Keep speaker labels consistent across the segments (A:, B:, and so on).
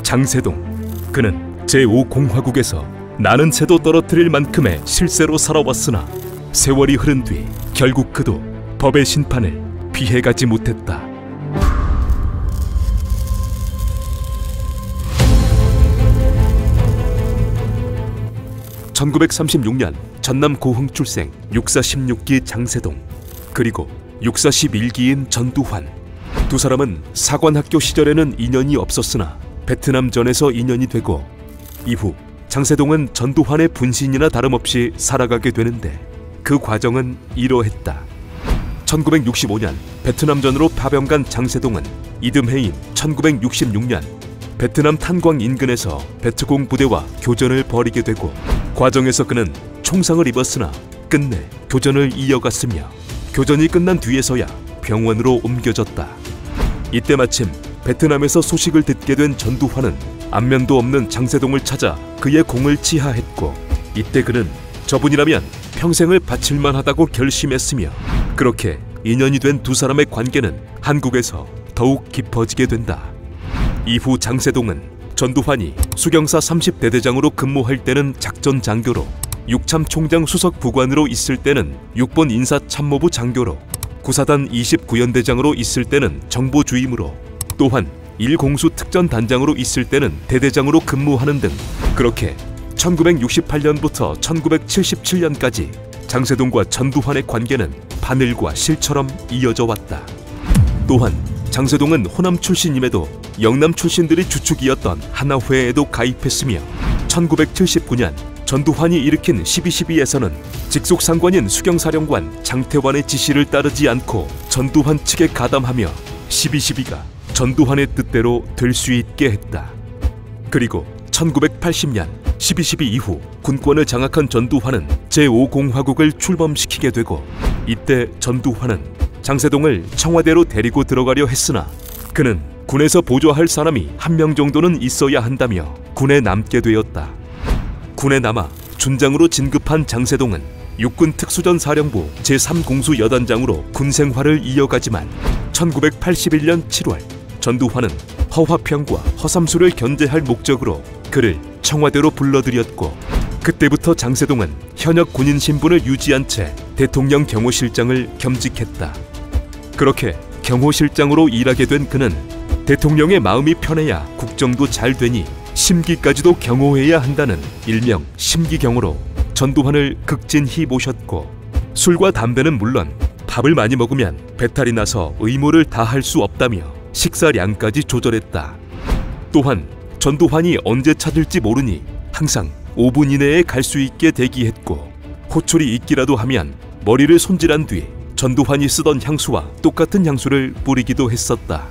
A: 장세동, 그는 제5공화국에서 나는 새도 떨어뜨릴 만큼의 실세로 살아왔으나 세월이 흐른 뒤 결국 그도 법의 심판을 피해가지 못했다. (1936년) 전남 고흥 출생 육사 16기 장세동, 그리고 육사 11기인 전두환. 두 사람은 사관학교 시절에는 인연이 없었으나 베트남전에서 인연이 되고, 이후 장세동은 전두환의 분신이나 다름없이 살아가게 되는데 그 과정은 이러했다. 1965년 베트남전으로 파병간 장세동은 이듬해인 1966년 베트남 탄광 인근에서 베트공 부대와 교전을 벌이게 되고, 과정에서 그는 총상을 입었으나 끝내 교전을 이어갔으며 교전이 끝난 뒤에서야 병원으로 옮겨졌다. 이때 마침 베트남에서 소식을 듣게 된 전두환은 안면도 없는 장세동을 찾아 그의 공을 치하했고, 이때 그는 저분이라면 평생을 바칠만 하다고 결심했으며, 그렇게 인연이 된 두 사람의 관계는 한국에서 더욱 깊어지게 된다. 이후 장세동은 전두환이 수경사 30대대장으로 근무할 때는 작전 장교로, 육참총장 수석 부관으로 있을 때는 6번 인사참모부 장교로, 구사단 29연대장으로 있을 때는 정보주임으로, 또한 일공수 특전단장으로 있을 때는 대대장으로 근무하는 등 그렇게 1968년부터 1977년까지 장세동과 전두환의 관계는 바늘과 실처럼 이어져 왔다. 또한 장세동은 호남 출신임에도 영남 출신들이 주축이었던 하나회에도 가입했으며 1979년 전두환이 일으킨 12.12에서는 직속상관인 수경사령관 장태환의 지시를 따르지 않고 전두환 측에 가담하며 12.12가 전두환의 뜻대로 될 수 있게 했다. 그리고 1980년 12.12 이후 군권을 장악한 전두환은 제5공화국을 출범시키게 되고, 이때 전두환은 장세동을 청와대로 데리고 들어가려 했으나 그는 군에서 보조할 사람이 한 명 정도는 있어야 한다며 군에 남게 되었다. 군에 남아 준장으로 진급한 장세동은 육군 특수전 사령부 제3공수 여단장으로 군 생활을 이어가지만 1981년 7월 전두환은 허화평과 허삼수를 견제할 목적으로 그를 청와대로 불러들였고, 그때부터 장세동은 현역 군인 신분을 유지한 채 대통령 경호실장을 겸직했다. 그렇게 경호실장으로 일하게 된 그는 대통령의 마음이 편해야 국정도 잘 되니 심기까지도 경호해야 한다는 일명 심기경호로 전두환을 극진히 모셨고, 술과 담배는 물론 밥을 많이 먹으면 배탈이 나서 의무를 다할 수 없다며 식사량까지 조절했다. 또한 전두환이 언제 찾을지 모르니 항상 5분 이내에 갈 수 있게 대기했고, 호출이 있기라도 하면 머리를 손질한 뒤 전두환이 쓰던 향수와 똑같은 향수를 뿌리기도 했었다.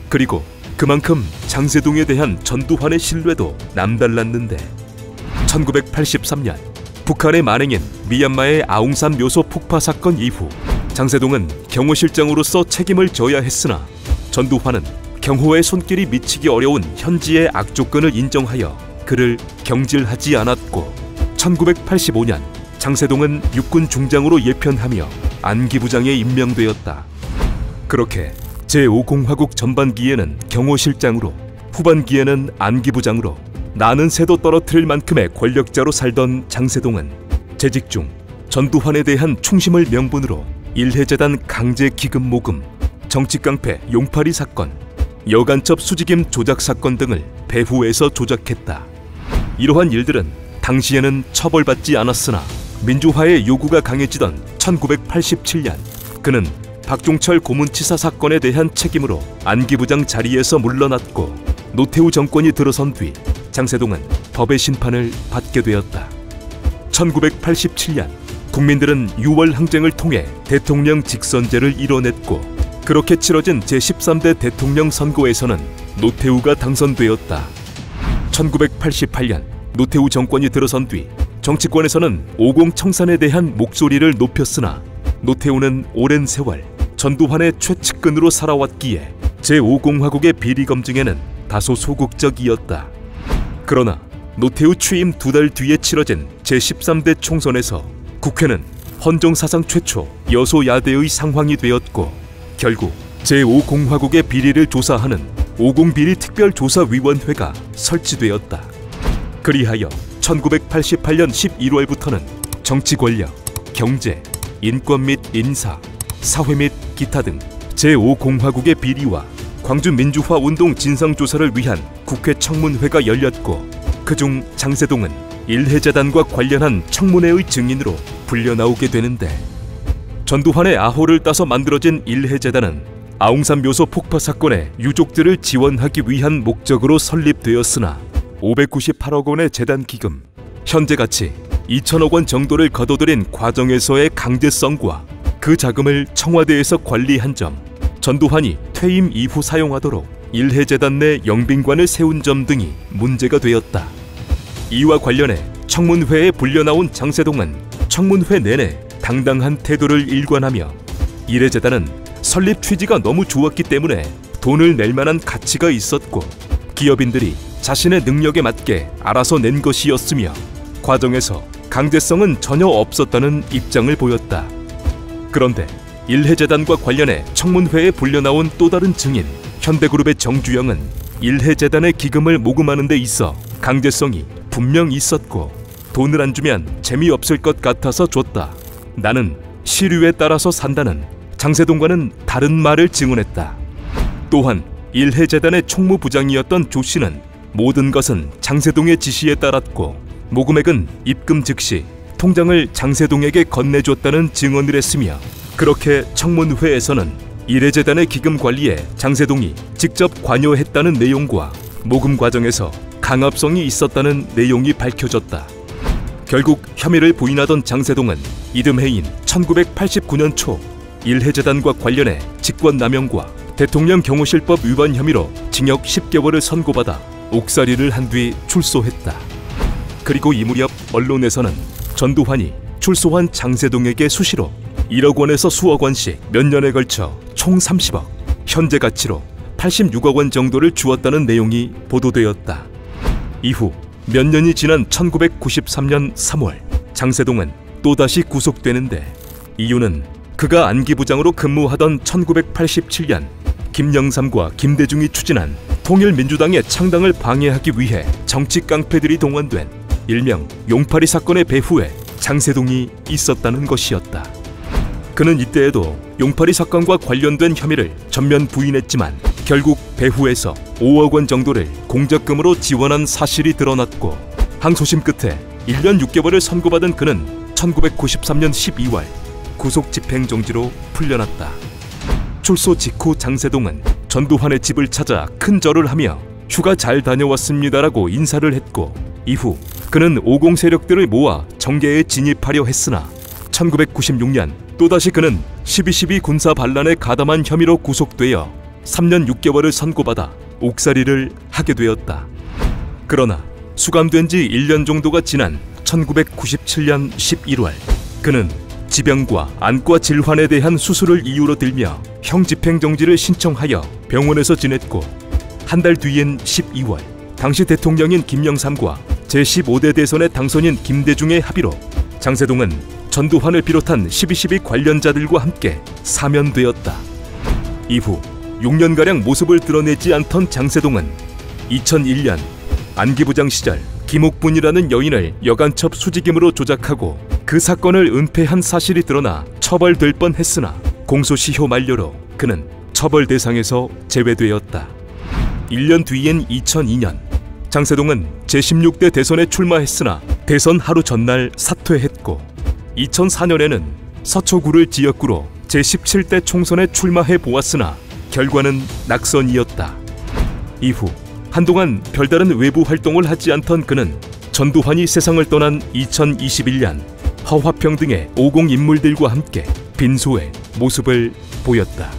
A: 그리고 그만큼 장세동에 대한 전두환의 신뢰도 남달랐는데 1983년 북한의 만행인 미얀마의 아웅산 묘소 폭파 사건 이후 장세동은 경호실장으로서 책임을 져야 했으나 전두환은 경호의 손길이 미치기 어려운 현지의 악조건을 인정하여 그를 경질하지 않았고, 1985년 장세동은 육군 중장으로 예편하며 안기부장에 임명되었다. 그렇게 제5공화국 전반기에는 경호실장으로, 후반기에는 안기부장으로 나는 새도 떨어뜨릴 만큼의 권력자로 살던 장세동은 재직 중 전두환에 대한 충심을 명분으로 일해재단 강제 기금 모금, 정치깡패 용파리 사건, 여간첩 수직임 조작 사건 등을 배후에서 조작했다. 이러한 일들은 당시에는 처벌받지 않았으나 민주화의 요구가 강해지던 1987년 그는 박종철 고문치사 사건에 대한 책임으로 안기부장 자리에서 물러났고, 노태우 정권이 들어선 뒤 장세동은 법의 심판을 받게 되었다. 1987년 국민들은 6월 항쟁을 통해 대통령 직선제를 이뤄냈고, 그렇게 치러진 제13대 대통령 선거에서는 노태우가 당선되었다. 1988년 노태우 정권이 들어선 뒤 정치권에서는 50 청산에 대한 목소리를 높였으나 노태우는 오랜 세월 전두환의 최측근으로 살아왔기에 제5공화국의 비리 검증에는 다소 소극적이었다. 그러나 노태우 취임 2달 뒤에 치러진 제13대 총선에서 국회는 헌정사상 최초 여소야대의 상황이 되었고, 결국 제5공화국의 비리를 조사하는 50비리 특별조사위원회가 설치되었다. 그리하여 1988년 11월부터는 정치 권력, 경제, 인권 및 인사, 사회 및 기타 등 제5공화국의 비리와 광주 민주화 운동 진상조사를 위한 국회 청문회가 열렸고, 그중 장세동은 일해재단과 관련한 청문회의 증인으로 불려나오게 되는데, 전두환의 아호를 따서 만들어진 일해재단은 아웅산 묘소 폭파 사건의 유족들을 지원하기 위한 목적으로 설립되었으나 598억 원의 재단 기금, 현재 가치 2천억 원 정도를 거둬들인 과정에서의 강제성과 그 자금을 청와대에서 관리한 점, 전두환이 퇴임 이후 사용하도록 일해재단 내 영빈관을 세운 점 등이 문제가 되었다. 이와 관련해 청문회에 불려나온 장세동은 청문회 내내 당당한 태도를 일관하며, 일해재단은 설립 취지가 너무 좋았기 때문에 돈을 낼 만한 가치가 있었고 기업인들이 자신의 능력에 맞게 알아서 낸 것이었으며 과정에서 강제성은 전혀 없었다는 입장을 보였다. 그런데 일해재단과 관련해 청문회에 불려나온 또 다른 증인 현대그룹의 정주영은 일해재단의 기금을 모금하는 데 있어 강제성이 분명 있었고 돈을 안 주면 재미없을 것 같아서 줬다. 나는 시류에 따라서 산다는 장세동과는 다른 말을 증언했다. 또한 일해재단의 총무부장이었던 조 씨는 모든 것은 장세동의 지시에 따랐고 모금액은 입금 즉시 통장을 장세동에게 건네줬다는 증언을 했으며, 그렇게 청문회에서는 일해재단의 기금 관리에 장세동이 직접 관여했다는 내용과 모금 과정에서 강압성이 있었다는 내용이 밝혀졌다. 결국 혐의를 부인하던 장세동은 이듬해인 1989년 초 일해재단과 관련해 직권남용과 대통령 경호실법 위반 혐의로 징역 10개월을 선고받아 옥살이를 한 뒤 출소했다. 그리고 이 무렵 언론에서는 전두환이 출소한 장세동에게 수시로 1억 원에서 수억 원씩 몇 년에 걸쳐 총 30억, 현재 가치로 86억 원 정도를 주었다는 내용이 보도되었다. 이후 몇 년이 지난 1993년 3월 장세동은 또다시 구속되는데, 이유는 그가 안기부장으로 근무하던 1987년 김영삼과 김대중이 추진한 통일민주당의 창당을 방해하기 위해 정치 깡패들이 동원된 일명 용파리 사건의 배후에 장세동이 있었다는 것이었다. 그는 이때에도 용파리 사건과 관련된 혐의를 전면 부인했지만 결국 배후에서 5억 원 정도를 공적금으로 지원한 사실이 드러났고, 항소심 끝에 1년 6개월을 선고받은 그는 1993년 12월 구속 집행정지로 풀려났다. 출소 직후 장세동은 전두환의 집을 찾아 큰 절을 하며 휴가 잘 다녀왔습니다라고 인사를 했고, 이후 그는 50 세력들을 모아 정계에 진입하려 했으나 1996년 또다시 그는 12.12 군사 반란에 가담한 혐의로 구속되어 3년 6개월을 선고받아 옥살이를 하게 되었다. 그러나 수감된 지 1년 정도가 지난 1997년 11월 그는 지병과 안과 질환에 대한 수술을 이유로 들며 형 집행정지를 신청하여 병원에서 지냈고, 한 달 뒤인 12월 당시 대통령인 김영삼과 제15대 대선의 당선인 김대중의 합의로 장세동은 전두환을 비롯한 12.12 관련자들과 함께 사면되었다. 이후 6년가량 모습을 드러내지 않던 장세동은 2001년 안기부장 시절 김옥분이라는 여인을 여간첩 수직임으로 조작하고 그 사건을 은폐한 사실이 드러나 처벌될 뻔했으나 공소시효 만료로 그는 처벌 대상에서 제외되었다. 1년 뒤인 2002년 장세동은 제16대 대선에 출마했으나 대선 하루 전날 사퇴했고, 2004년에는 서초구를 지역구로 제17대 총선에 출마해 보았으나 결과는 낙선이었다. 이후 한동안 별다른 외부 활동을 하지 않던 그는 전두환이 세상을 떠난 2021년 허화평 등의 50 인물들과 함께 빈소에 모습을 보였다.